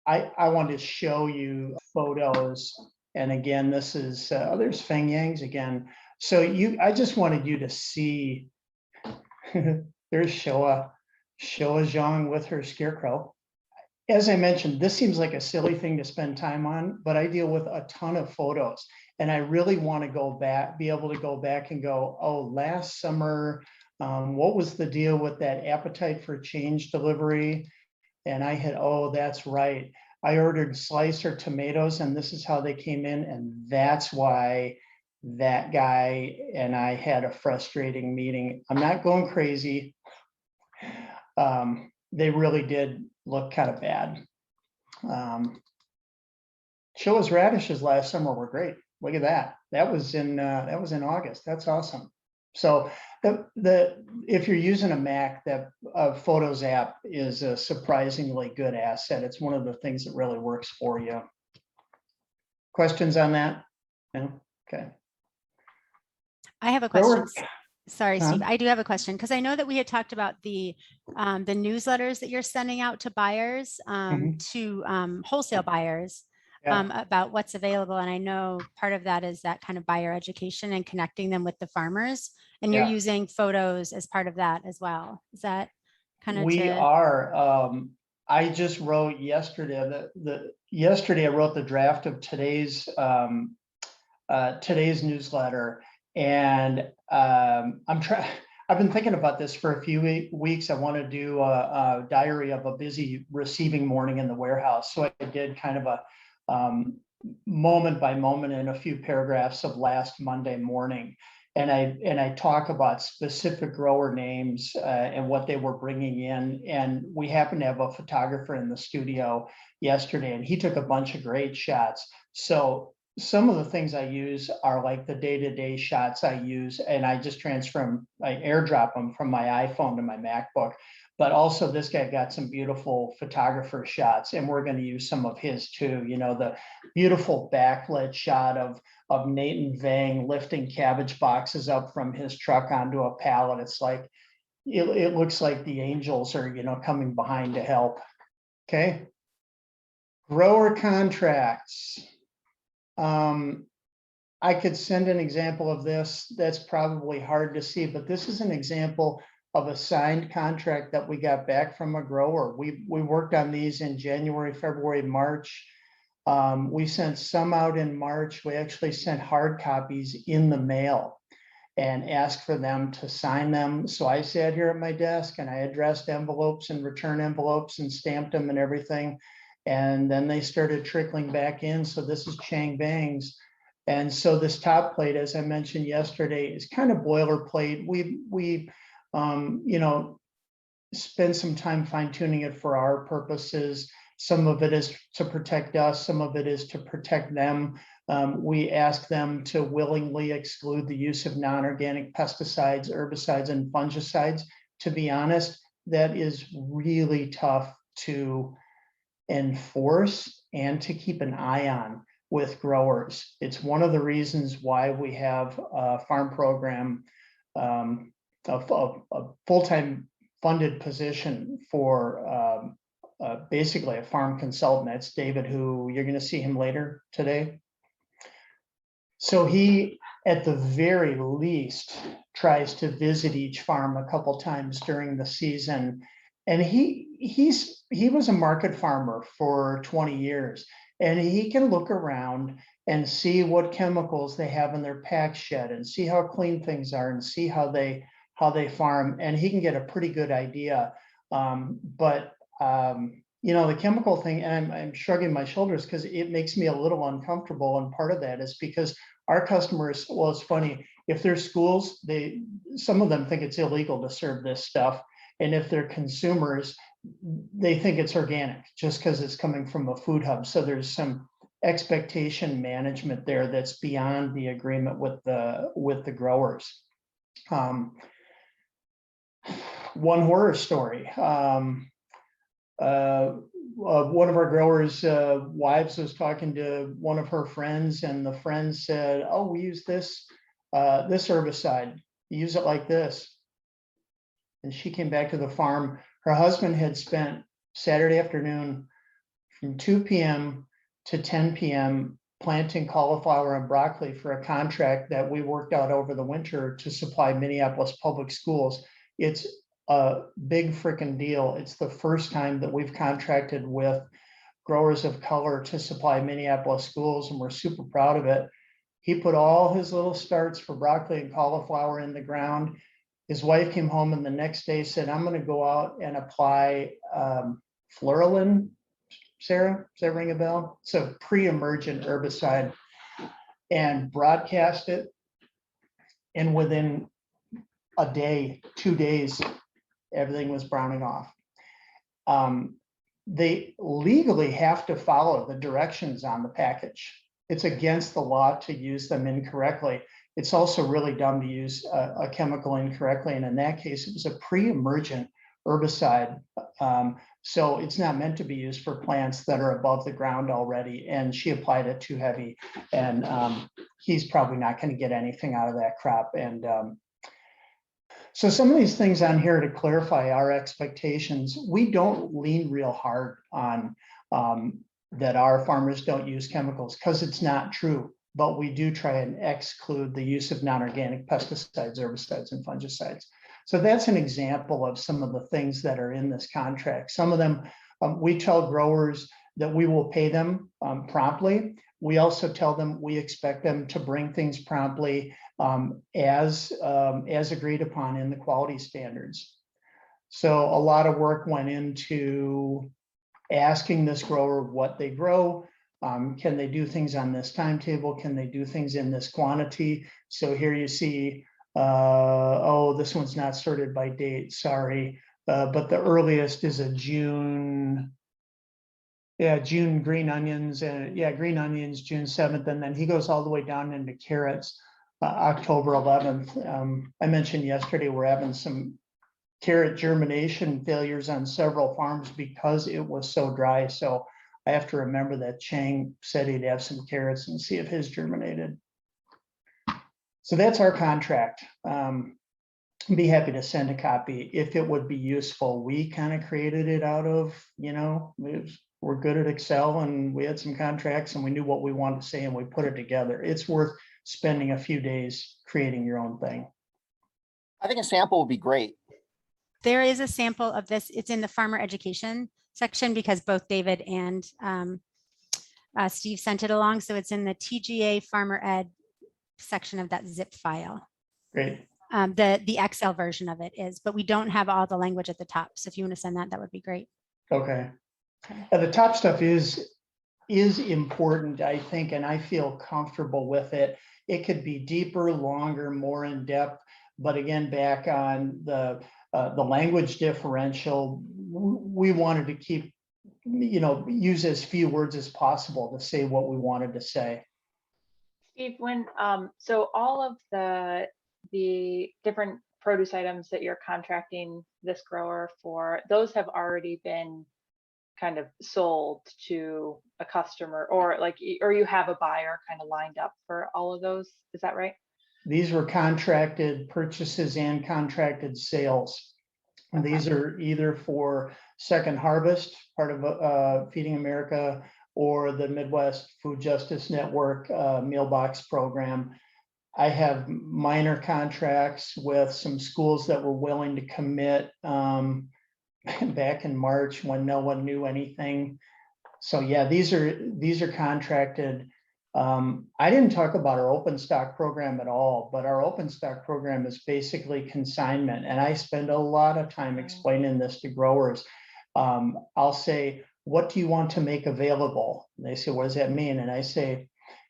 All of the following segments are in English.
I wanted to show you photos. And again, this is, there's Feng Yang's again. So I just wanted you to see, there's Showa Zhang with her scarecrow. As I mentioned, this seems like a silly thing to spend time on, but I deal with a ton of photos. And I really want to go back, be able to go back and go, oh, last summer, what was the deal with that appetite for change delivery? And I had, oh, that's right. I ordered slicer tomatoes and this is how they came in. And that's why that guy and I had a frustrating meeting. I'm not going crazy. They really did look kind of bad. Showa's radishes last summer were great. Look at that. That was in August. That's awesome. So if you're using a Mac, that Photos app is a surprisingly good asset. It's one of the things that really works for you. Questions on that? No? Okay. I have a question. Sorry, Steve. I do have a question because I know that we had talked about the newsletters that you're sending out to buyers, to wholesale buyers. About what's available. And I know part of that is that kind of buyer education and connecting them with the farmers. And you're using photos as part of that as well. Is that kind of? We are. I just wrote yesterday. Yesterday I wrote the draft of today's newsletter, and I've been thinking about this for a few weeks. I want to do a diary of a busy receiving morning in the warehouse. So I did kind of a moment by moment in a few paragraphs of last Monday morning. And I talk about specific grower names and what they were bringing in. And we happened to have a photographer in the studio yesterday, and he took a bunch of great shots. So some of the things I use are like the day-to-day shots I use, and I just transfer them, I airdrop them from my iPhone to my MacBook. But also this guy got some beautiful photographer shots, and we're going to use some of his too. You know, the beautiful backlit shot of Nathan Vang lifting cabbage boxes up from his truck onto a pallet. It's like, it looks like the angels are, you know, coming behind to help. Okay. Grower contracts. I could send an example of this. That's probably hard to see, but this is an example of a signed contract that we got back from a grower. We worked on these in January, February, March. We sent some out in March. We actually sent hard copies in the mail and asked for them to sign them. So I sat here at my desk and I addressed envelopes and return envelopes and stamped them and everything. And then they started trickling back in. So this is Chang Bang's. And so this top plate, as I mentioned yesterday, is kind of boilerplate. We you know, spend some time fine tuning it for our purposes. Some of it is to protect us. Some of it is to protect them. We ask them to willingly exclude the use of non-organic pesticides, herbicides, and fungicides. To be honest, that is really tough to enforce and to keep an eye on with growers. It's one of the reasons why we have a farm program, a full-time funded position for basically a farm consultant. That's David, who you're going to see him later today. So he, at the very least, tries to visit each farm a couple times during the season. And he was a market farmer for 20 years, and he can look around and see what chemicals they have in their pack shed and see how clean things are and see how they farm, and he can get a pretty good idea. You know, the chemical thing, and I'm shrugging my shoulders because it makes me a little uncomfortable. And part of that is because our customers, well, it's funny, if they're schools, some of them think it's illegal to serve this stuff. And if they're consumers, they think it's organic just because it's coming from a food hub. So there's some expectation management there that's beyond the agreement with the growers. One horror story. One of our growers' wives was talking to one of her friends, and the friend said, "Oh, we use this herbicide. You use it like this." And she came back to the farm. Her husband had spent Saturday afternoon from 2 p.m. to 10 p.m. planting cauliflower and broccoli for a contract that we worked out over the winter to supply Minneapolis public schools. It's a big freaking deal. It's the first time that we've contracted with growers of color to supply Minneapolis schools, and we're super proud of it. He put all his little starts for broccoli and cauliflower in the ground. His wife came home and the next day said, I'm going to go out and apply Fluralin. Sarah, does that ring a bell? It's a pre-emergent herbicide, and broadcast it. And within a day, 2 days, everything was browning off. They legally have to follow the directions on the package. It's against the law to use them incorrectly. It's also really dumb to use a chemical incorrectly. And in that case, it was a pre-emergent herbicide. So it's not meant to be used for plants that are above the ground already. And she applied it too heavy. And he's probably not going to get anything out of that crop. And so some of these things on here to clarify our expectations, we don't lean real hard on that our farmers don't use chemicals, because it's not true. But we do try and exclude the use of non-organic pesticides, herbicides, and fungicides. So that's an example of some of the things that are in this contract. Some of them, we tell growers that we will pay them promptly. We also tell them we expect them to bring things promptly as agreed upon in the quality standards. So a lot of work went into asking this grower what they grow. Can they do things on this timetable? Can they do things in this quantity? So here you see, oh, this one's not sorted by date, sorry. But the earliest is a June, June green onions, and green onions, June 7th. And then he goes all the way down into carrots, October 11th. I mentioned yesterday, we're having some carrot germination failures on several farms because it was so dry. So I have to remember that Chang said he'd have some carrots and see if his germinated. So that's our contract. I'd be happy to send a copy if it would be useful. We kind of created it out of, we're good at Excel and we had some contracts and we knew what we wanted to say and we put it together. It's worth spending a few days creating your own thing. I think a sample would be great. There is a sample of this. It's in the farmer education section because both David and Steve sent it along. So it's in the TGA farmer ed section of that zip file. Great. The Excel version of it is, but we don't have all the language at the top. So if you want to send that, that would be great. Okay. The top stuff is important, I think, and I feel comfortable with it. It could be deeper, longer, more in depth, but again, back on the language differential, we wanted to keep, use as few words as possible to say what we wanted to say. Steve, when so all of the different produce items that you're contracting this grower for, those have already been kind of sold to a customer, or you have a buyer kind of lined up for all of those. Is that right? These were contracted purchases and contracted sales. And these are either for Second Harvest, part of Feeding America, or the Midwest Food Justice Network meal box program. I have minor contracts with some schools that were willing to commit back in March when no one knew anything. So yeah, these are contracted. I didn't talk about our open stock program at all, but our open stock program is basically consignment. And I spend a lot of time explaining this to growers. I'll say, what do you want to make available? And they say, what does that mean? And I say,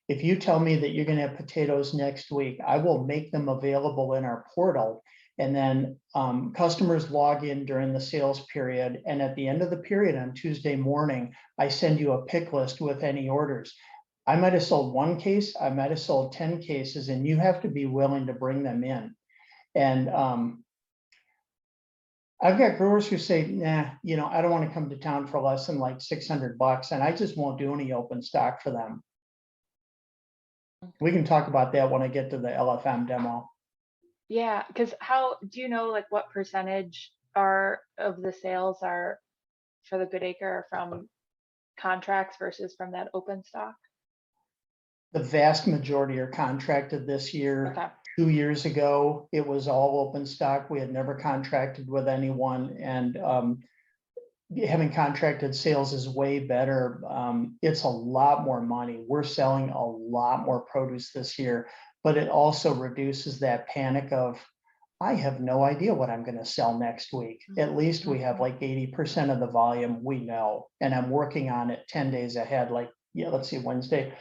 if you tell me that you're going to have potatoes next week, I will make them available in our portal. And then customers log in during the sales period. And at the end of the period on Tuesday morning, I send you a pick list with any orders. I might have sold 1 case, I might have sold 10 cases, and you have to be willing to bring them in. And I've got growers who say, nah, I don't want to come to town for less than like $600, and I just won't do any open stock for them. We can talk about that when I get to the LFM demo. Yeah, because how do you know what percentage of the sales are for the Good Acre from contracts versus from that open stock? The vast majority are contracted this year. Okay. 2 years ago, it was all open stock. We had never contracted with anyone, and having contracted sales is way better. It's a lot more money. We're selling a lot more produce this year, but it also reduces that panic of, I have no idea what I'm going to sell next week. At least we have like 80% of the volume we know, and I'm working on it 10 days ahead. Like, yeah, let's see, Wednesday.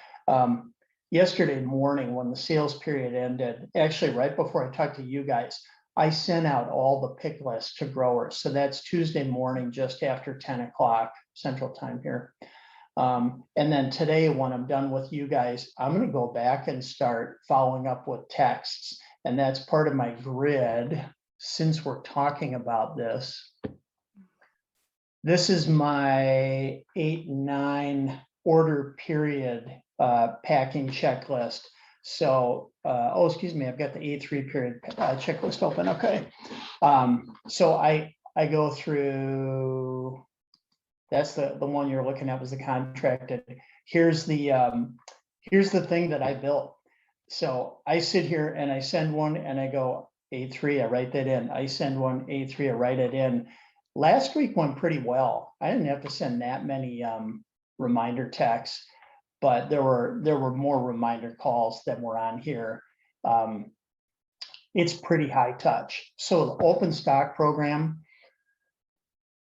Yesterday morning, when the sales period ended, actually right before I talked to you guys, I sent out all the pick lists to growers. So that's Tuesday morning, just after 10 o'clock Central Time here. And then today, when I'm done with you guys, I'm going to go back and start following up with texts. And that's part of my grid. Since we're talking about this, this is my 8-9 order period packing checklist. So, oh, excuse me, I've got the A3 period checklist open. Okay. So I go through, that's the one you're looking at was the contracted. Here's the thing that I built. So I sit here and I send one and I go A3, I write that in. I send one A3, I write it in. Last week went pretty well. I didn't have to send that many reminder texts, but there were more reminder calls than were on here. It's pretty high touch. So the open stock program,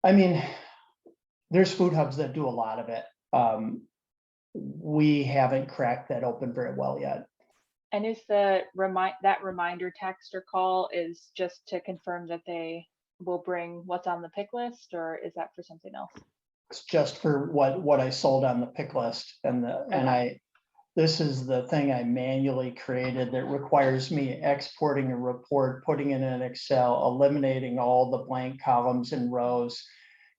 I mean, there's food hubs that do a lot of it. We haven't cracked that open very well yet. And is that reminder text or call is just to confirm that they will bring what's on the pick list, or is that for something else? It's just for what I sold on the pick list, and this is the thing I manually created that requires me exporting a report, putting it in Excel, eliminating all the blank columns and rows.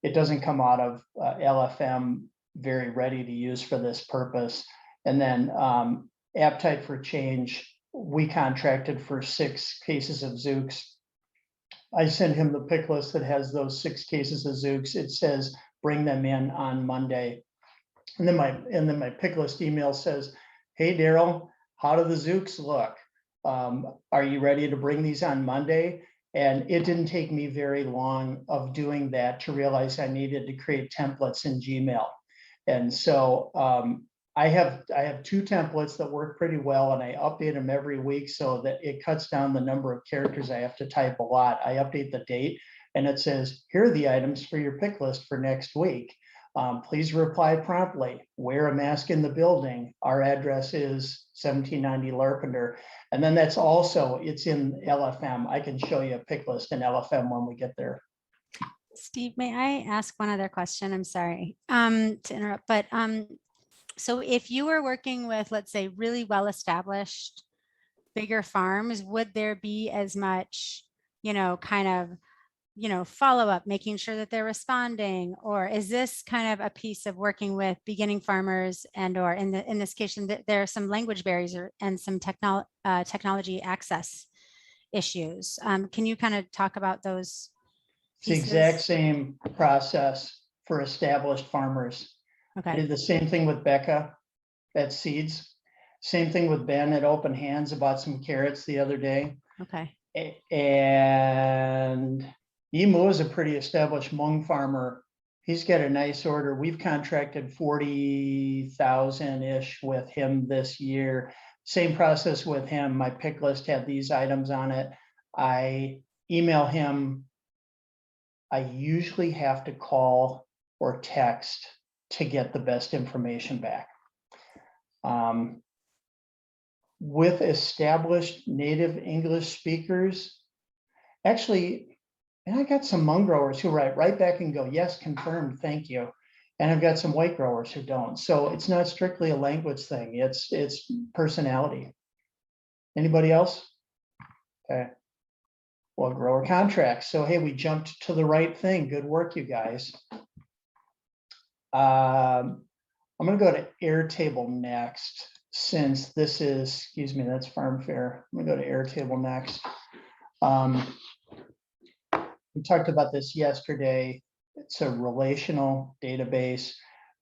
It doesn't come out of LFM very ready to use for this purpose. And then appetite for change, we contracted for 6 cases of Zooks. I sent him the pick list that has those 6 cases of Zooks. It says bring them in on Monday. And then my pick list email says, hey, Daryl, how do the Zooks look? Are you ready to bring these on Monday? And it didn't take me very long of doing that to realize I needed to create templates in Gmail. And so I have 2 templates that work pretty well, and I update them every week so that it cuts down the number of characters I have to type a lot. I update the date and it says, here are the items for your pick list for next week. Please reply promptly. Wear a mask in the building. Our address is 1790 Larpenter. And then that's also, it's in LFM. I can show you a pick list in LFM when we get there. Steve, may I ask one other question? I'm sorry to interrupt, but so if you were working with, let's say, really well-established bigger farms, would there be as much, kind of, follow up, making sure that they're responding? Or is this kind of a piece of working with beginning farmers, and or in this case, there are some language barriers and some technology access issues? Can you kind of talk about those pieces? It's the exact same process for established farmers. Okay. I did the same thing with Becca at Seeds. Same thing with Ben at Open Hands. About some carrots the other day. Okay. And Emu is a pretty established Hmong farmer. He's got a nice order. We've contracted 40,000-ish with him this year. Same process with him. My pick list had these items on it. I email him. I usually have to call or text to get the best information back. With established native English speakers, actually, and I got some Hmong growers who write right back and go, yes, confirmed, thank you. And I've got some white growers who don't. So it's not strictly a language thing. It's personality. Anybody else? Okay. Well, grower contracts. So, hey, we jumped to the right thing. Good work, you guys. I'm going to go to Airtable next, since this is, excuse me, that's Farm Fair. I'm going to go to Airtable next. We talked about this yesterday. It's a relational database.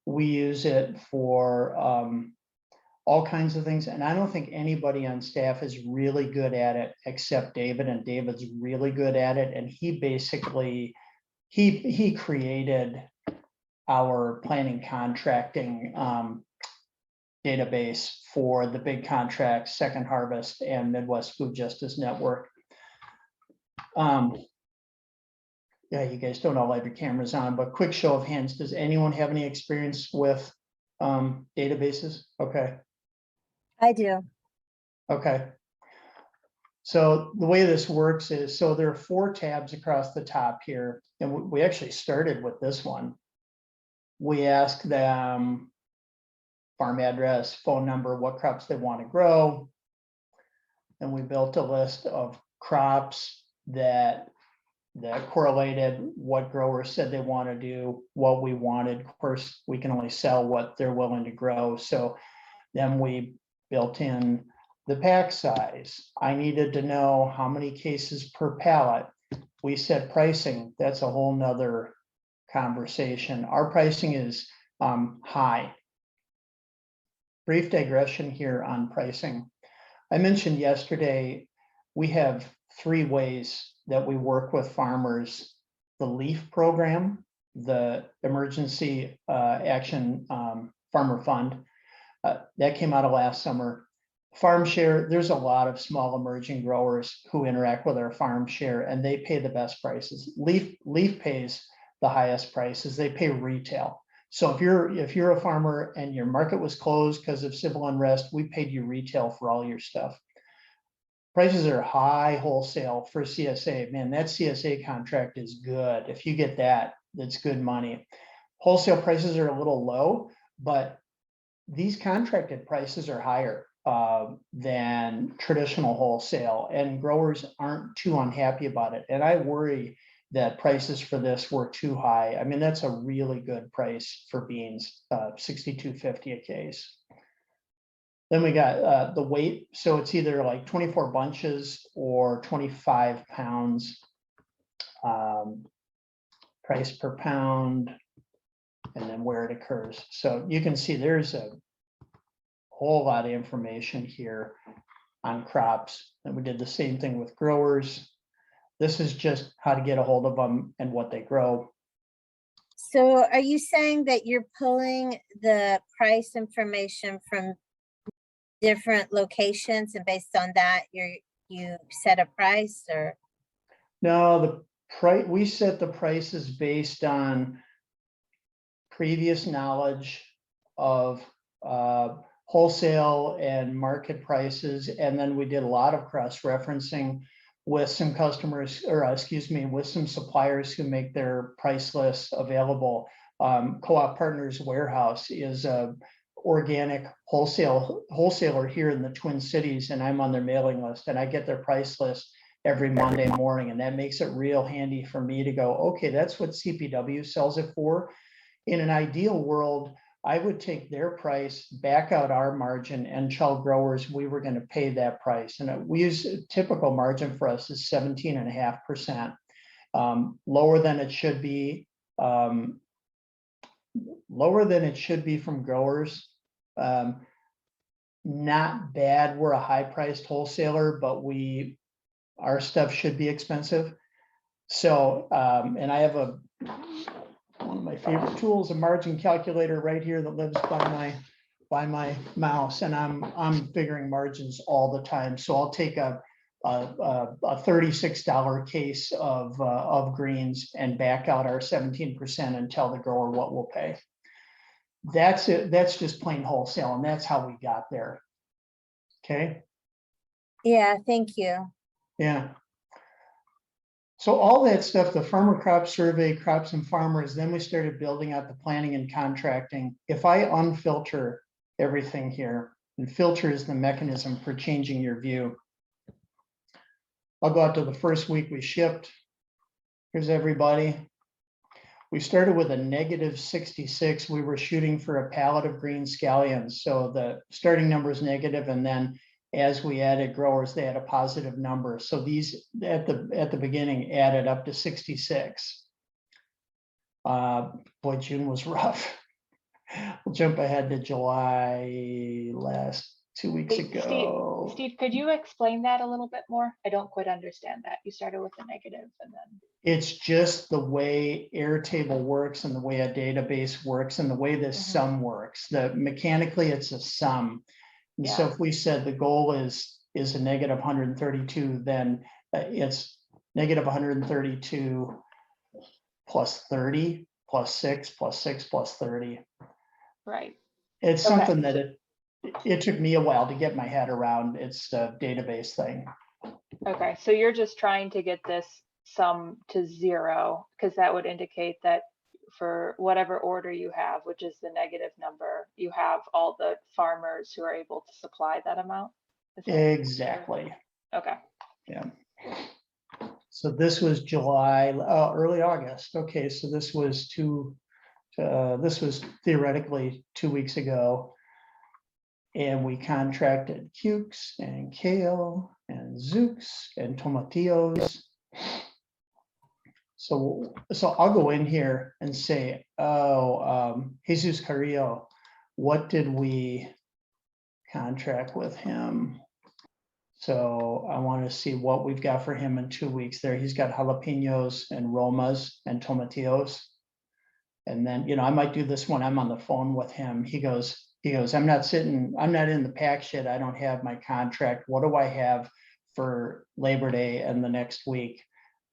We use it for all kinds of things. And I don't think anybody on staff is really good at it except David, and David's really good at it. And he basically, he created our planning contracting database for the big contracts, Second Harvest and Midwest Food Justice Network. Yeah, you guys don't all have your cameras on, but quick show of hands. Does anyone have any experience with databases? Okay. I do. Okay. So the way this works is, so there are 4 tabs across the top here, and we actually started with this one. We ask them farm address, phone number, what crops they want to grow. And we built a list of crops that correlated what growers said they want to do, what we wanted. Of course, we can only sell what they're willing to grow. So then we built in the pack size. I needed to know how many cases per pallet. We set pricing. That's a whole nother conversation. Our pricing is high. Brief digression here on pricing. I mentioned yesterday, we have 3 ways that we work with farmers: the LEAF program, the Emergency Action Farmer Fund, that came out of last summer. Farm share, there's a lot of small emerging growers who interact with our farm share, and they pay the best prices. LEAF pays the highest prices. They pay retail. So if you're a farmer and your market was closed because of civil unrest, we paid you retail for all your stuff. Prices are high wholesale for CSA. Man, that CSA contract is good. If you get that, that's good money. Wholesale prices are a little low, but these contracted prices are higher than traditional wholesale, and growers aren't too unhappy about it. And I worry that prices for this were too high. I mean, that's a really good price for beans, $62.50 a case. Then we got the weight. So it's either like 24 bunches or 25 pounds. Price per pound, and then where it occurs. So you can see there's a whole lot of information here on crops. And we did the same thing with growers. This is just how to get a hold of them and what they grow. So are you saying that you're pulling the price information from different locations, and based on that you set a price? Or No, the price, we set the prices based on previous knowledge of wholesale and market prices, and then we did a lot of cross-referencing with some customers, or excuse me, with some suppliers who make their price lists available. Co-op Partners Warehouse is a organic wholesaler here in the Twin Cities, and I'm on their mailing list, and I get their price list every Monday morning, and that makes it real handy for me to go, okay, that's what CPW sells it for. In an ideal world, I would take their price, back out our margin, and tell growers we were going to pay that price. And we use a typical margin for us is 17.5%, lower than it should be. Lower than it should be from growers. Not bad. We're a high-priced wholesaler, but our stuff should be expensive. So, and I have one of my favorite tools, a margin calculator right here that lives by my mouse, and I'm figuring margins all the time. So I'll take a $36 case of greens and back out our 17% and tell the grower what we'll pay. That's it. That's just plain wholesale, and that's how we got there. Okay. yeah, thank you. Yeah. So all that stuff, the farmer crop survey, crops and farmers, then we started building out the planning and contracting. If I unfilter everything here, and filter is the mechanism for changing your view. I'll go out to the first week we shipped. Here's everybody. We started with a -66. We were shooting for a pallet of green scallions. So the starting number is negative, and then as we added growers, they had a positive number. So these at the beginning added up to 66. Boy, June was rough. We'll jump ahead to July, last 2 weeks Hey, ago. Steve, could you explain that a little bit more? I don't quite understand that. You started with a negative and then, It's just the way Airtable works and the way a database works and the way this Mhm. sum works. The mechanically, it's a sum. And so Yeah. if we said the goal is a negative 132, then it's negative 132 plus 30 plus 6 plus 6 plus 30. right. It's Okay, something that so- it took me a while to get my head around. It's the database thing. Okay, so you're just trying to get this sum to 0, because that would indicate that for whatever order you have, which is the negative number, you have all the farmers who are able to supply that amount? Is that fair? Exactly. Okay, Yeah. So this was July, early August. Okay, so this was this was theoretically 2 weeks ago. And we contracted cukes and kale and zooks and tomatillos. So I'll go in here and say, oh, Jesus Carrillo, what did we contract with him? So I want to see what we've got for him in 2 weeks there. He's got jalapenos and romas and tomatillos. And then, you know, I might do this when I'm on the phone with him. He goes, I'm not in the pack shed. I don't have my contract. What do I have for Labor Day and the next week?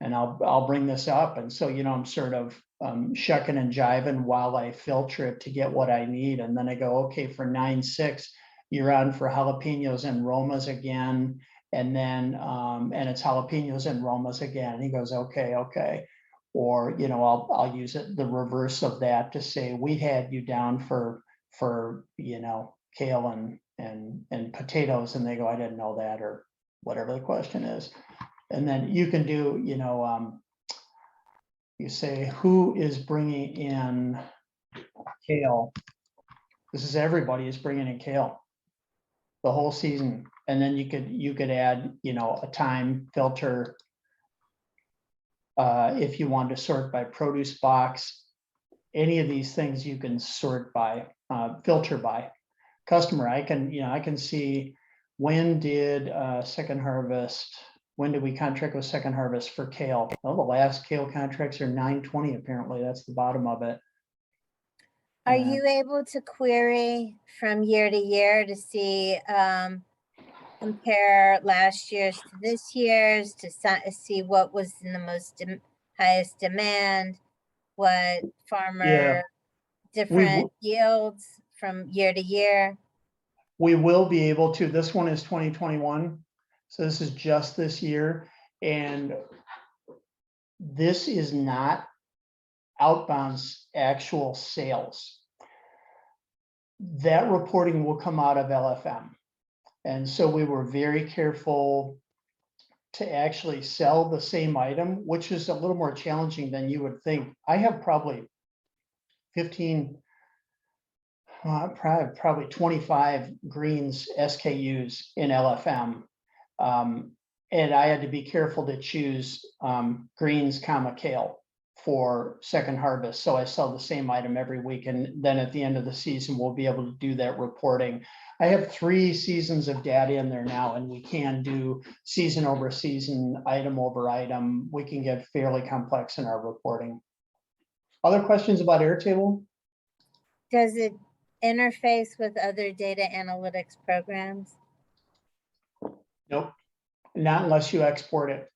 And I'll bring this up. And so, you know, I'm sort of shucking and jiving while I filter it to get what I need. And then I go, okay, for 9/6, you're on for jalapenos and romas again. And then, and it's jalapenos and romas again. He goes, okay. Or, you know, I'll use it the reverse of that to say, we had you down for, you know, kale and potatoes. And they go, I didn't know that, or whatever the question is. And then you can do, you know, you say, who is bringing in kale? This is everybody is bringing in kale the whole season. And then you could add, you know, a time filter. If you want to sort by produce box, any of these things you can sort by, filter by customer. I can see, when did Second Harvest, when did we contract with Second Harvest for kale? Well, the last kale contracts are 9/20 apparently. That's the bottom of it. Are you able to query from year to year to see, compare last year's to this year's to see what was in the most highest demand, what farmer different yields from year to year? We will be able to. This one is 2021. So this is just this year. And this is not outbound's actual sales. That reporting will come out of LFM. And so we were very careful to actually sell the same item, which is a little more challenging than you would think. I have probably 15, probably 25 greens SKUs in LFM. And I had to be careful to choose greens, kale for Second Harvest. So I sell the same item every week. And then at the end of the season, we'll be able to do that reporting. I have 3 seasons of data in there now, and we can do season over season, item over item. We can get fairly complex in our reporting. Other questions about Airtable? Does it interface with other data analytics programs? Nope, not unless you export it.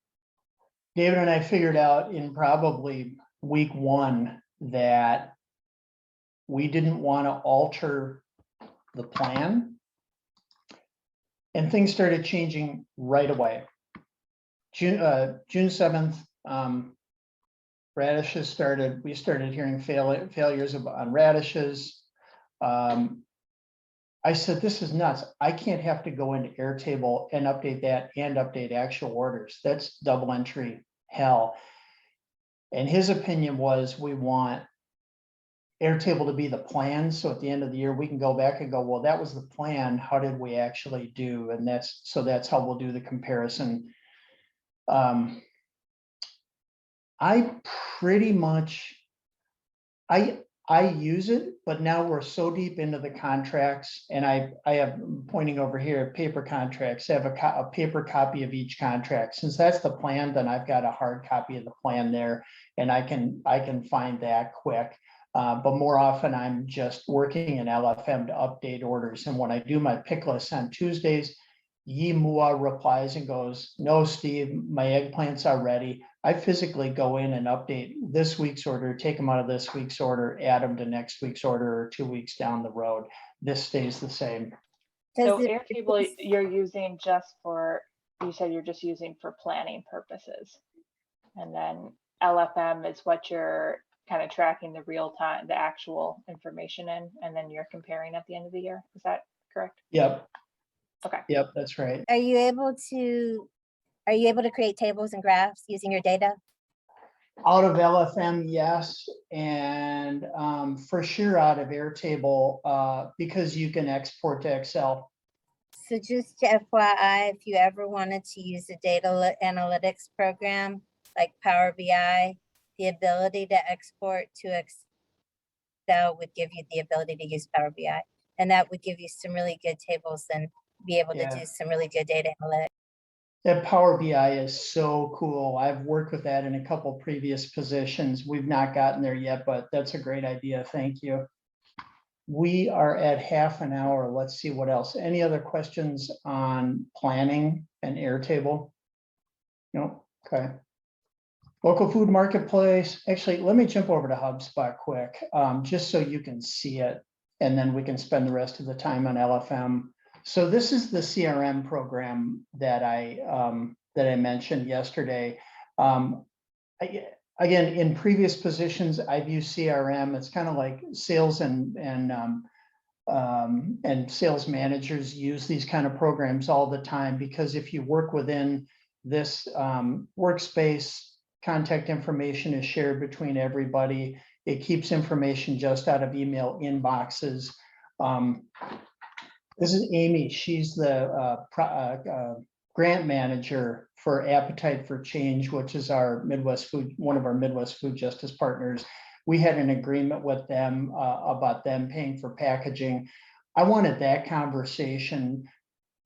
David and I figured out in probably week 1 that we didn't want to alter the plan. And things started changing right away. June 7th, radishes we started hearing failures on radishes. I said, this is nuts. I can't have to go into Airtable and update that and update actual orders. That's double entry hell. And his opinion was, we want Airtable to be the plan. So at the end of the year, we can go back and go, well, that was the plan. How did we actually do? And that's how we'll do the comparison. I pretty much, I I use it, but now we're so deep into the contracts, and I have, pointing over here, paper contracts, I have a paper copy of each contract. Since that's the plan, then I've got a hard copy of the plan there, and I can find that quick. But more often I'm just working in LFM to update orders. And when I do my pick list on Tuesdays, Yimua replies and goes, "No, Steve, my eggplants are ready." I physically go in and update this week's order, take them out of this week's order, add them to next week's order, or 2 weeks down the road. This stays the same. So Does it Airtable you're using just for, you said you're just using for planning purposes. And then LFM is what you're kind of tracking the real time, the actual information in, and then you're comparing at the end of the year. Is that correct? Yep. Okay. Yep, that's right. Are you able to create tables and graphs using your data? Out of LFM, yes, and for sure out of Airtable, because you can export to Excel. So just FYI, if you ever wanted to use a data analytics program like Power BI, the ability to export to Excel would give you the ability to use Power BI. And that would give you some really good tables and be able to do some really good data analytics. That Power BI is so cool. I've worked with that in a couple previous positions. We've not gotten there yet, but that's a great idea. Thank you. We are at half an hour. Let's see what else. Any other questions on planning and Airtable? No, okay. Local food marketplace. Actually, let me jump over to HubSpot quick, just so you can see it, and then we can spend the rest of the time on LFM. So this is the CRM program that I mentioned yesterday. Again, in previous positions, I've used CRM. It's kind of like sales and sales managers use these kind of programs all the time, because if you work within this workspace, contact information is shared between everybody. It keeps information just out of email inboxes. This is Amy. She's the grant manager for Appetite for Change, which is our Midwest Food, one of our Midwest Food Justice partners. We had an agreement with them about them paying for packaging. I wanted that conversation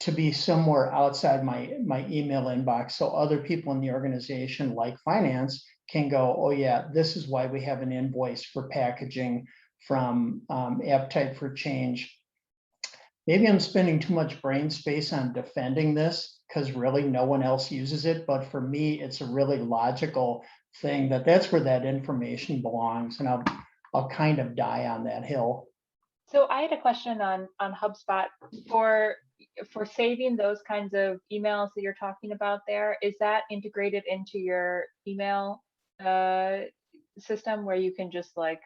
to be somewhere outside my email inbox, so other people in the organization, like finance, can go, "Oh yeah, this is why we have an invoice for packaging from Appetite for Change." Maybe I'm spending too much brain space on defending this, because really no one else uses it. But for me, it's a really logical thing that's where that information belongs, and I'll kind of die on that hill. So I had a question on HubSpot for saving those kinds of emails that you're talking about there. Is that integrated into your email system where you can just like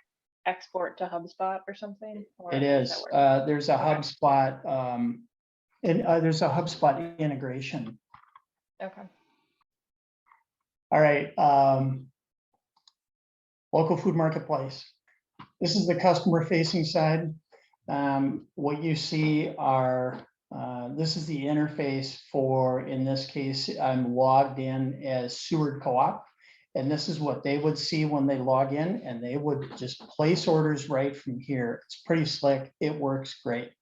export to HubSpot or something? Or It how is. does that work? There's a HubSpot, there's a HubSpot integration. Okay. All right. Local food marketplace. This is the customer facing side. What you see are, this is the interface for, in this case, I'm logged in as Seward Co-op. And this is what they would see when they log in, and they would just place orders right from here. It's pretty slick. It works great.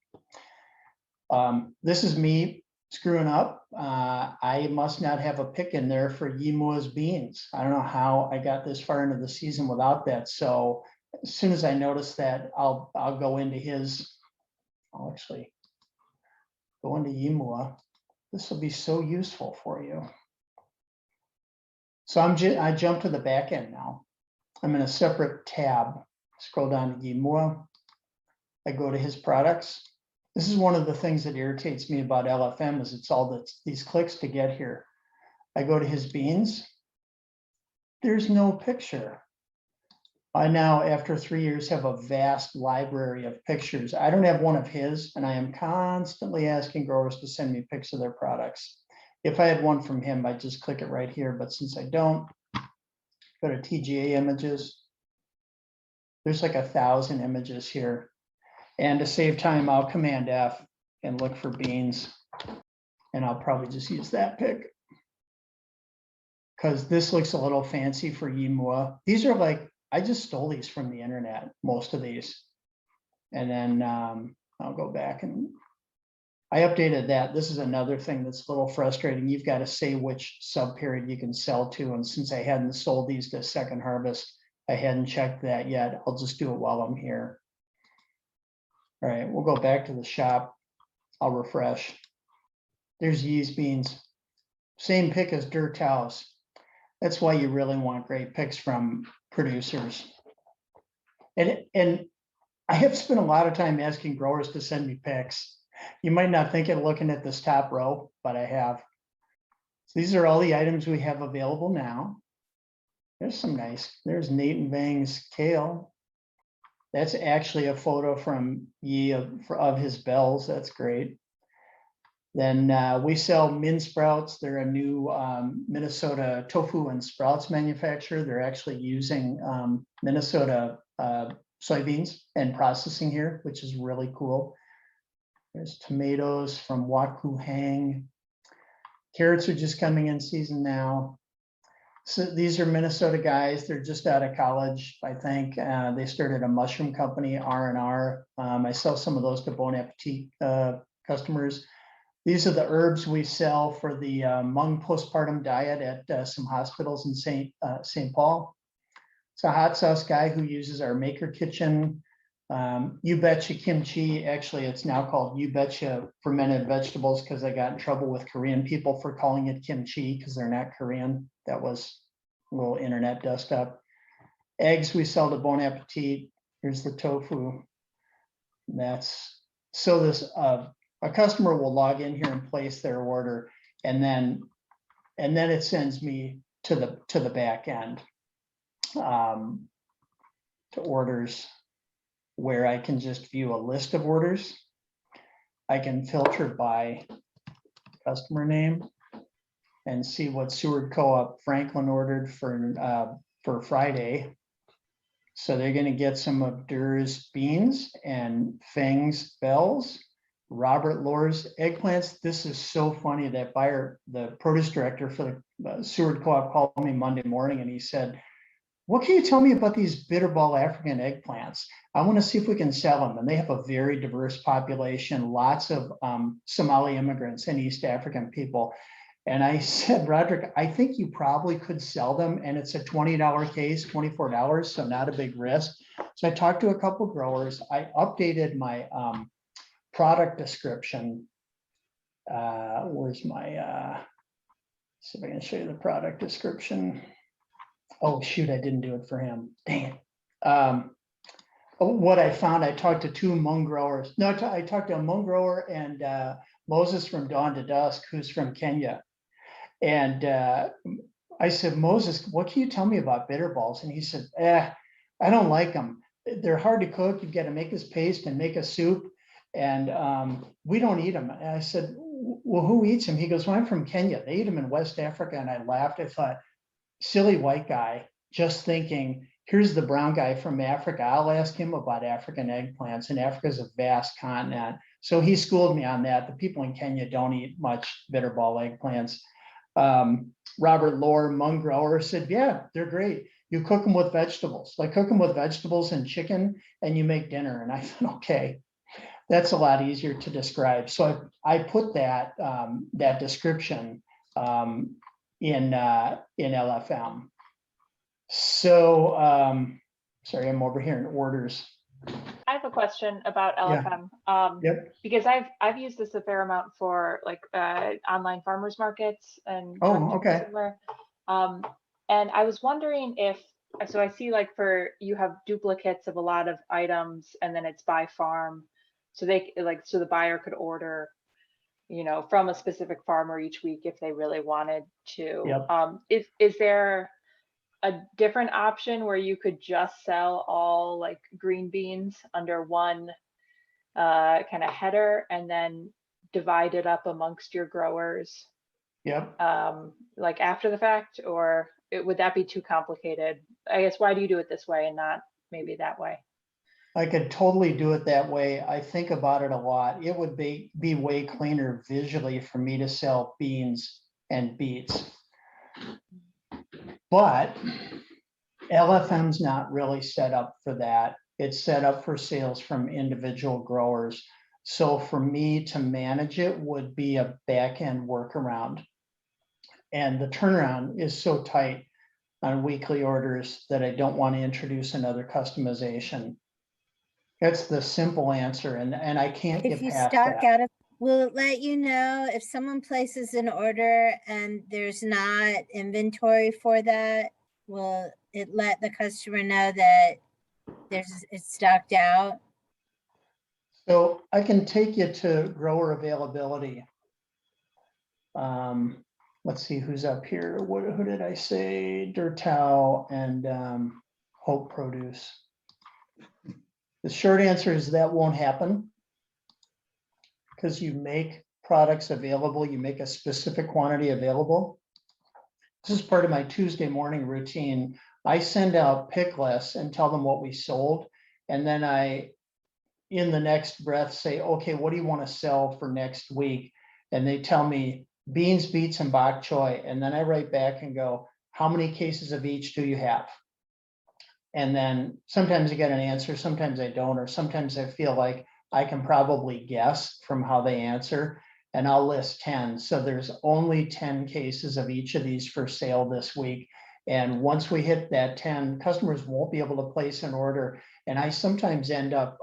This is me screwing up. I must not have a pick in there for Yimua's beans. I don't know how I got this far into the season without that. So as soon as I notice that, I'll go into his, I'll actually go into Yimua. This will be so useful for you. So I jump to the back end now. I'm in a separate tab. Scroll down to Yimua. I go to his products. This is one of the things that irritates me about LFM, is it's all these clicks to get here. I go to his beans. There's no picture. I now, after 3 years, have a vast library of pictures. I don't have one of his, and I am constantly asking growers to send me pics of their products. If I had one from him, I'd just click it right here. But since I don't, go to TGA images. There's like 1,000 images here. And to save time, I'll Command F and look for beans. And I'll probably just use that pic, because this looks a little fancy for Yimua. These are like I just stole these from the internet, most of these. And then I'll go back and I updated that. This is another thing that's a little frustrating. You've got to say which sub period you can sell to. And since I hadn't sold these to Second Harvest, I hadn't checked that yet. I'll just do it while I'm here. All right, we'll go back to the shop. I'll refresh. There's yeast beans. Same pick as dirt house. That's why you really want great picks from producers. And I have spent a lot of time asking growers to send me picks. You might not think it looking at this top row, but I have. So these are all the items we have available now. There's some nice, there's Nate and Vang's kale. That's actually a photo from Yi of his bells. That's great. Then we sell Min Sprouts. They're a new Minnesota tofu and sprouts manufacturer. They're actually using Minnesota soybeans and processing here, which is really cool. There's tomatoes from Waku Hang. Carrots are just coming in season now. So these are Minnesota guys. They're just out of college, I think. They started a mushroom company, R&R. I sell some of those to Bon Appetit customers. These are the herbs we sell for the Hmong postpartum diet at some hospitals in St. Paul. It's a hot sauce guy who uses our Maker Kitchen. You Betcha Kimchi. Actually, it's now called You Betcha Fermented Vegetables because I got in trouble with Korean people for calling it kimchi because they're not Korean. That was a little internet dust up. Eggs we sell to Bon Appetit. Here's the tofu. That's so this a customer will log in here and place their order, and then it sends me to the back end to orders where I can just view a list of orders. I can filter by customer name and see what Seward Co-op Franklin ordered for Friday. So they're going to get some of Durr's beans and Feng's bells. Robert Lohr's eggplants. This is so funny. That buyer, the produce director for the Seward Co-op, called me Monday morning and he said, "What can you tell me about these bitterball African eggplants? I want to see if we can sell them." And they have a very diverse population, lots of Somali immigrants and East African people. And I said, "Roderick, I think you probably could sell them. And it's a $20 case, $24, so not a big risk." So I talked to a couple growers. I updated my product description. Where's my, see if I can show you the product description. Oh, shoot, I didn't do it for him. Dang it. What I found, I talked to two Hmong growers. No, I talked to a Hmong grower and Moses from Dawn to Dusk, who's from Kenya. And I said, "Moses, what can you tell me about bitter balls?" And he said, "I don't like them. They're hard to cook. You've got to make this paste and make a soup. And we don't eat them." And I said, "Well, who eats them?" He goes, "Well, I'm from Kenya. They eat them in West Africa." And I laughed. I thought, silly white guy, just thinking, here's the brown guy from Africa. I'll ask him about African eggplants. And Africa is a vast continent. So he schooled me on that. The people in Kenya don't eat much bitterball eggplants. Robert Lohr, Hmong grower, said, "Yeah, they're great. You cook them with vegetables. Like cook them with vegetables and chicken and you make dinner." And I thought, okay, that's a lot easier to describe. So I put that that description in LFM. So sorry, I'm over here in orders. I have a question about LFM. Yep. Because I've used this a fair amount for like online farmers markets and Okay. somewhere. And I was wondering if, so I see like for, you have duplicates of a lot of items and then it's by farm. So they like, so the buyer could order, you know, from a specific farmer each week if they really wanted to. Yep. Is there a different option where you could just sell all like green beans under one kind of header and then divide it up amongst your growers? Yep. Like after the fact, or would that be too complicated? I guess, why do you do it this way and not maybe that way? I could totally do it that way. I think about it a lot. It would be way cleaner visually for me to sell beans and beets. But LFM's not really set up for that. It's set up for sales from individual growers. So for me to manage it would be a back end workaround. And the turnaround is so tight on weekly orders that I don't want to introduce another customization. That's the simple answer, and I can't If get you past stock that. out of, will it let you know if someone places an order and there's not inventory for that? Will it let the customer know that it's stocked out? So I can take you to grower availability. Let's see who's up here. Who did I say? Dirtow and Hope Produce. The short answer is that won't happen because you make products available. You make a specific quantity available. This is part of my Tuesday morning routine. I send out pick lists and tell them what we sold. And then I, in the next breath, say, okay, what do you want to sell for next week? And they tell me beans, beets, and bok choy. And then I write back and go, how many cases of each do you have? And then sometimes I get an answer, sometimes I don't, or sometimes I feel like I can probably guess from how they answer, and I'll list 10. So there's only 10 cases of each of these for sale this week. And once we hit that 10, customers won't be able to place an order. And I sometimes end up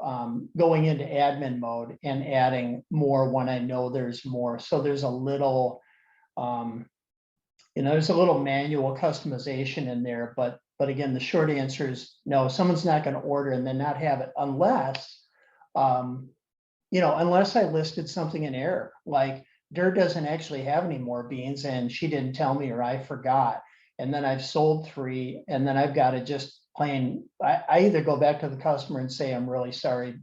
going into admin mode and adding more when I know there's more. So there's a little, there's a little manual customization in there, but again, the short answer is no, someone's not going to order and then not have it unless, unless I listed something in error, like Dirt doesn't actually have any more beans and she didn't tell me or I forgot. And then I've sold 3 and then I've got to just plain, I either go back to the customer and say, I'm really sorry,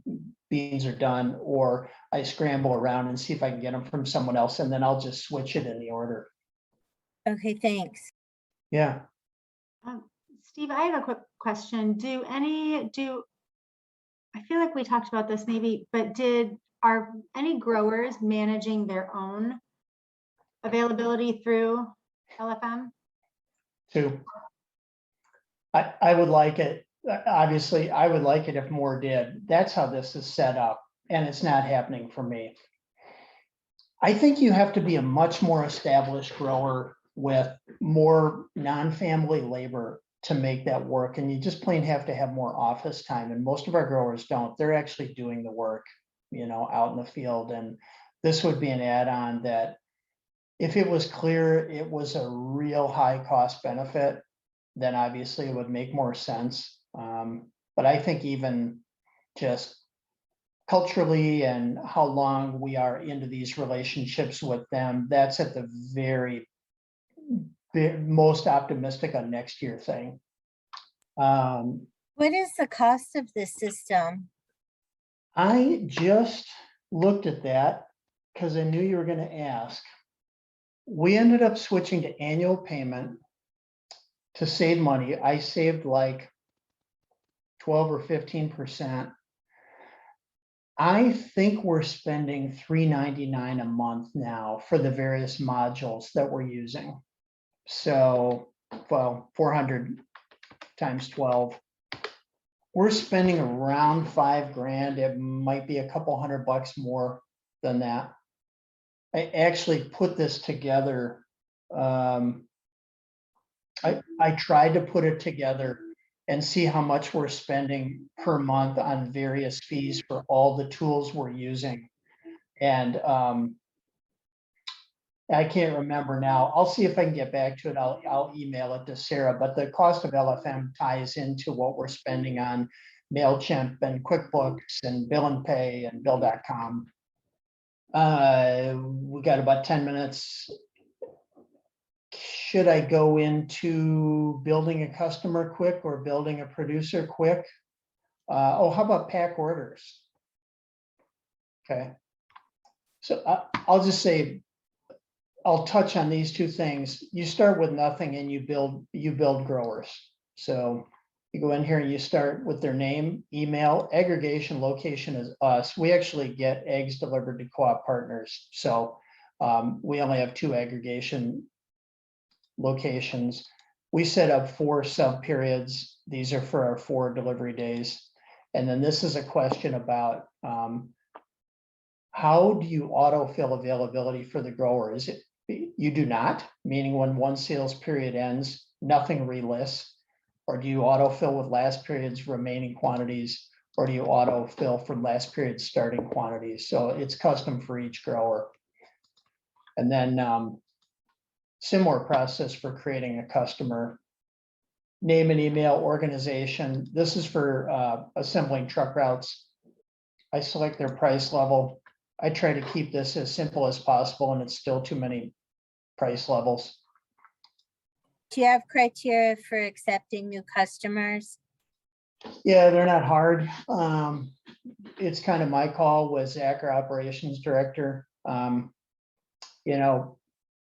beans are done, or I scramble around and see if I can get them from someone else and then I'll just switch it in the order. Okay, thanks. Yeah. Steve, I have a quick question. I feel like we talked about this maybe, but are any growers managing their own availability through LFM? Too. I would like it. Obviously, I would like it if more did. That's how this is set up, and it's not happening for me. I think you have to be a much more established grower with more non-family labor to make that work. And you just plain have to have more office time. And most of our growers don't. They're actually doing the work, out in the field. And this would be an add-on that if it was clear it was a real high cost benefit, then obviously it would make more sense. But I think even just culturally and how long we are into these relationships with them, that's at the very most optimistic on next year thing. What is the cost of this system? I just looked at that because I knew you were going to ask. We ended up switching to annual payment to save money. I saved like 12 or 15%. I think we're spending $3.99 a month now for the various modules that we're using. So, well, 400 times 12. We're spending around $5,000. It might be a couple $100 more than that. I actually put this together. I tried to put it together and see how much we're spending per month on various fees for all the tools we're using. And I can't remember now. I'll see if I can get back to it. I'll email it to Sarah, but the cost of LFM ties into what we're spending on MailChimp and QuickBooks and Bill and Pay and Bill.com. We got about 10 minutes. Should I go into building a customer quick or building a producer quick? How about pack orders? Okay. So I'll just say, I'll touch on these 2 things. You start with nothing and you build growers. So you go in here and you start with their name, email, aggregation, location is us. We actually get eggs delivered to co-op partners. So we only have 2 aggregation locations. we set up 4 sub periods. These are for our 4 delivery days. And then this is a question about how do you autofill availability for the grower? Is it, you do not, meaning when one sales period ends, nothing relists? Or do you autofill with last period's remaining quantities? Or do you autofill from last period's starting quantities? So it's custom for each grower. And then similar process for creating a customer. Name and email, organization. This is for assembling truck routes. I select their price level. I try to keep this as simple as possible, and it's still too many price levels. Do you have criteria for accepting new customers? Yeah, they're not hard. It's kind of my call with Zach, our operations director. You know,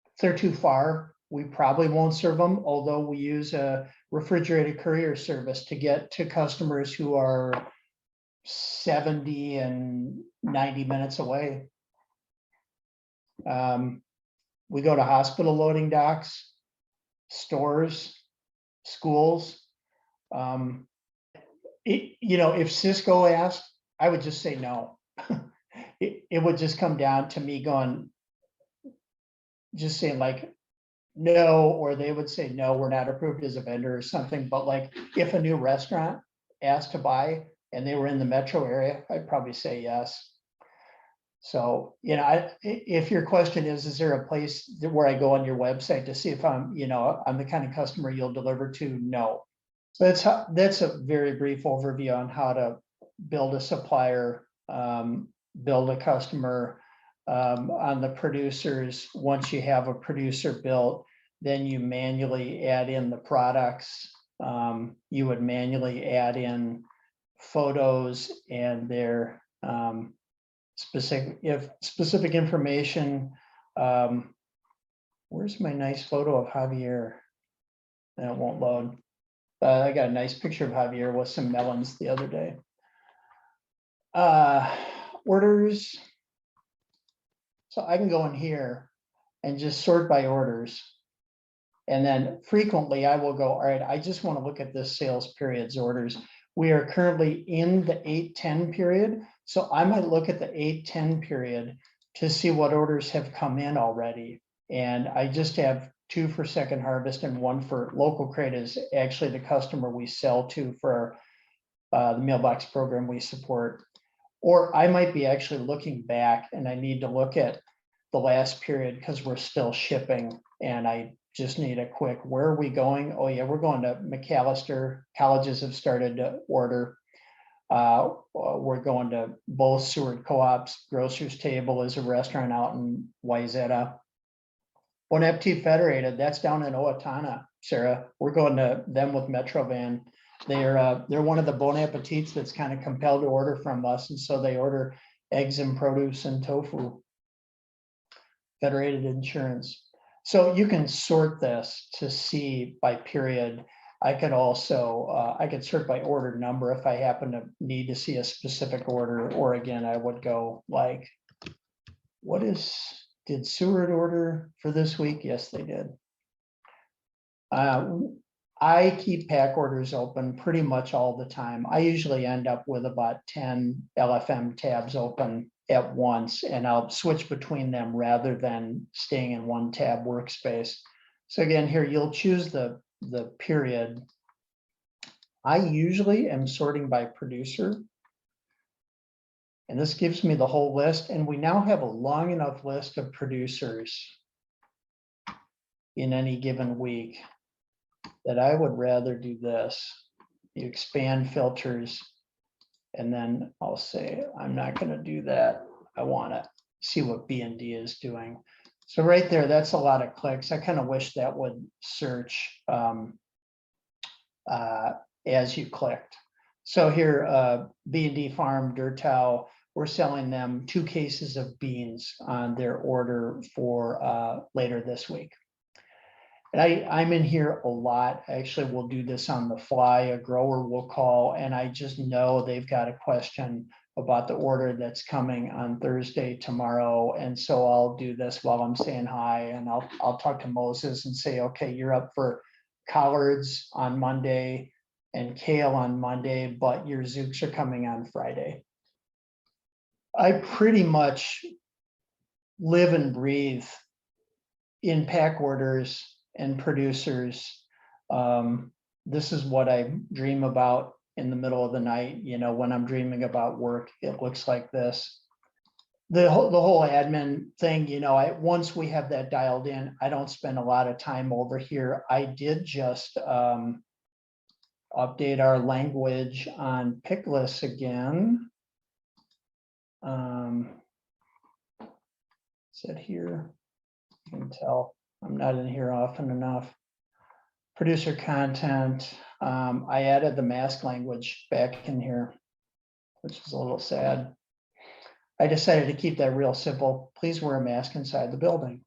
if they're too far, we probably won't serve them, although we use a refrigerated courier service to get to customers who are 70 and 90 minutes away. We go to hospital loading docks, stores, schools. You know, if Cisco asked, I would just say no. It would just come down to me going, just saying like, no, or they would say, no, we're not approved as a vendor or something. But like, if a new restaurant asked to buy and they were in the metro area, I'd probably say yes. So, you know, if your question is there a place where I go on your website to see if I'm, you know, I'm the kind of customer you'll deliver to? No. So that's a very brief overview on how to build a supplier, build a customer. On the producers, once you have a producer built, then you manually add in the products. You would manually add in photos and their specific information. Where's my nice photo of Javier? That won't load. I got a nice picture of Javier with some melons the other day. Orders. So I can go in here and just sort by orders. And then frequently I will go, all right, I just want to look at this sales period's orders. We are currently in the 8-10 period. So I might look at the 8-10 period to see what orders have come in already. And I just have 2 for Second Harvest and 1 for Local Crate is actually the customer we sell to for the mailbox program we support. Or I might be actually looking back and I need to look at the last period because we're still shipping and I just need a quick, where are we going? Oh yeah, we're going to McAllister. Colleges have started to order. We're going to both Seward Co-ops. Grocer's Table is a restaurant out in Wayzata. Bon Appetit Federated, that's down in Owatonna, Sarah. We're going to them with Metrovan. They're one of the Bon Appetits that's kind of compelled to order from us, and so they order eggs and produce and tofu. Federated Insurance. So you can sort this to see by period. I could also I could sort by order number if I happen to need to see a specific order, or again, I would go like, did Seward order for this week? Yes, they did. I keep pack orders open pretty much all the time. I usually end up with about 10 LFM tabs open at once, and I'll switch between them rather than staying in one tab workspace. So again, here you'll choose the period. I usually am sorting by producer. And this gives me the whole list. And we now have a long enough list of producers in any given week that I would rather do this. You expand filters, and then I'll say, I'm not going to do that. I want to see what B&D is doing. So right there, that's a lot of clicks. I kind of wish that would search as you clicked. So here, B&D Farm, Dirt Towel, we're selling them 2 cases of beans on their order for later this week. And I'm in here a lot. Actually, we'll do this on the fly. A grower will call, and I just know they've got a question about the order that's coming on Thursday tomorrow. And so I'll do this while I'm saying hi, and I'll talk to Moses and say, okay, you're up for collards on Monday and kale on Monday, but your zooks are coming on Friday. I pretty much live and breathe in pack orders and producers. This is what I dream about in the middle of the night. You know, when I'm dreaming about work, it looks like this. The whole admin thing, you know, once we have that dialed in, I don't spend a lot of time over here. I did just update our language on pick lists again. Is it here? You can tell I'm not in here often enough. Producer content. I added the mask language back in here, which is a little sad. I decided to keep that real simple. Please wear a mask inside the building.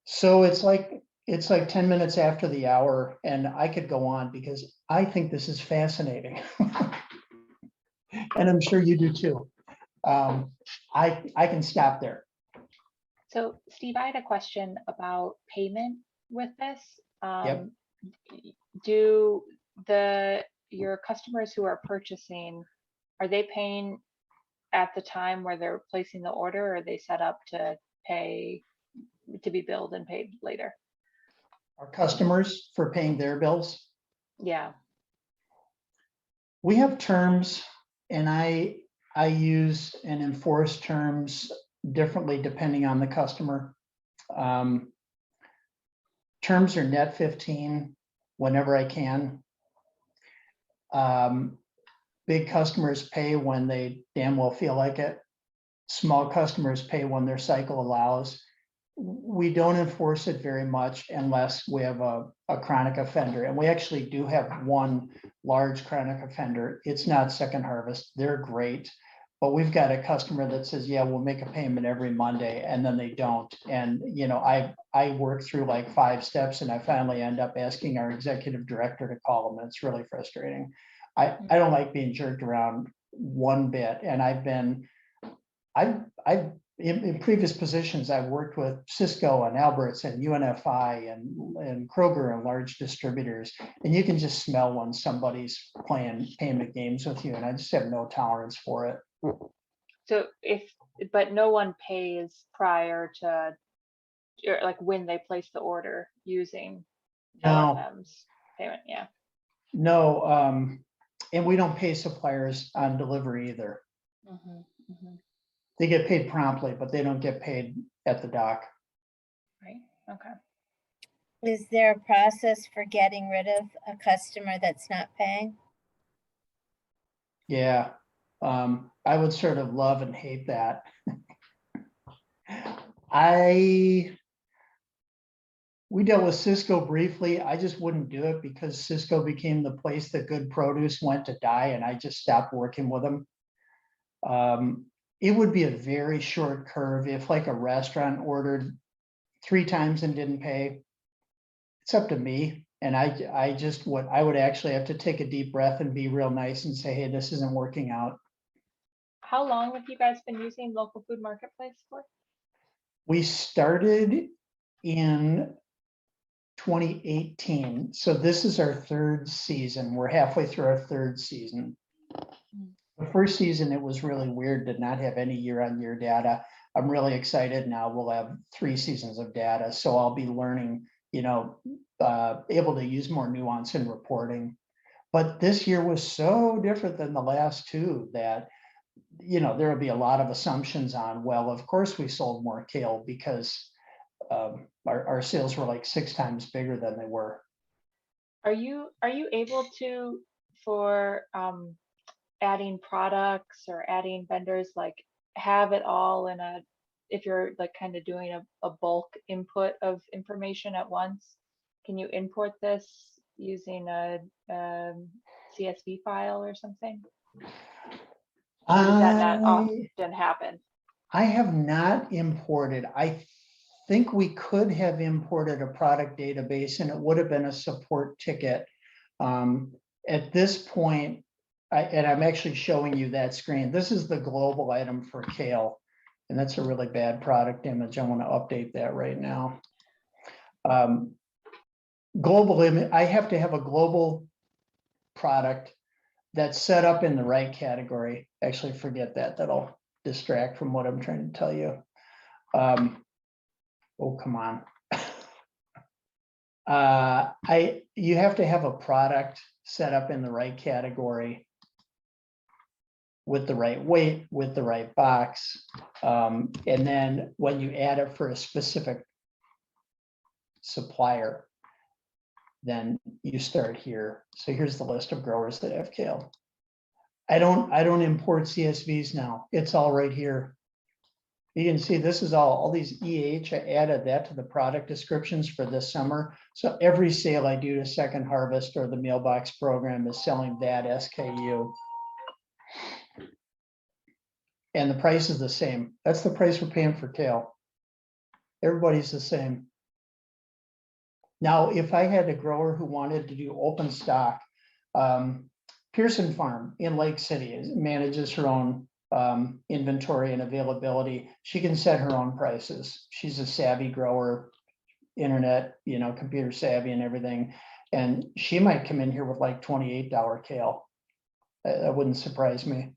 So it's like 10 minutes after the hour, and I could go on because I think this is fascinating. And I'm sure you do too. I can stop there. So Steve, I had a question about payment with this. Yep. Do your customers who are purchasing, are they paying at the time where they're placing the order, or are they set up to pay, to be billed and paid later? Our customers for paying their bills. Yeah. We have terms, and I use and enforce terms differently depending on the customer. Terms are net 15 whenever I can. Big customers pay when they damn well feel like it. Small customers pay when their cycle allows. We don't enforce it very much unless we have a chronic offender. And we actually do have one large chronic offender. It's not Second Harvest. They're great. But we've got a customer that says, yeah, we'll make a payment every Monday, and then they don't. And, you know, I work through like 5 steps, and I finally end up asking our executive director to call them. And it's really frustrating. I don't like being jerked around one bit. And in previous positions, I've worked with Cisco and Alberts and UNFI and Kroger and large distributors, and you can just smell when somebody's playing payment games with you, and I just have no tolerance for it. So but no one pays prior to, or like when they place the order using No. LFM's payment, yeah. No, and we don't pay suppliers on delivery either. They get paid promptly, but they don't get paid at the dock. Right, okay. Is there a process for getting rid of a customer that's not paying? Yeah, I would sort of love and hate that. We dealt with Cisco briefly. I just wouldn't do it because Cisco became the place that good produce went to die, and I just stopped working with them. It would be a very short curve if like a restaurant ordered 3 times and didn't pay. It's up to me. And I would actually have to take a deep breath and be real nice and say, hey, this isn't working out. How long have you guys been using Local Food Marketplace for? We started in 2018. So this is our 3rd season. We're halfway through our 3rd season. The first season, it was really weird to not have any year-on-year data. I'm really excited now. We'll have 3 seasons of data. So I'll be learning, you know, able to use more nuance in reporting. But this year was so different than the last 2 that, you know, there will be a lot of assumptions on, well, of course we sold more kale because our sales were like 6 times bigger than they were. Are you able to, for adding products or adding vendors, like have it all in a, if you're like kind of doing a bulk input of information at once, can you import this using a CSV file or something? Or does that not often happen? I have not imported. I think we could have imported a product database, and it would have been a support ticket. At this point, and I'm actually showing you that screen. This is the global item for kale, and that's a really bad product image. I want to update that right now. global image, I have to have a global product that's set up in the right category. Actually, forget that. That'll distract from what I'm trying to tell you. Oh, come on. You have to have a product set up in the right category with the right weight, with the right box. And then when you add it for a specific supplier, then you start here. So here's the list of growers that have kale. I don't import CSVs now. It's all right here. You can see this is all these EH. I added that to the product descriptions for this summer. So every sale I do to Second Harvest or the mailbox program is selling that SKU. And the price is the same. That's the price we're paying for kale. Everybody's the same. Now, if I had a grower who wanted to do open stock, Pearson Farm in Lake City manages her own inventory and availability. She can set her own prices. She's a savvy grower, internet, computer savvy and everything. And she might come in here with like $28 kale. That wouldn't surprise me.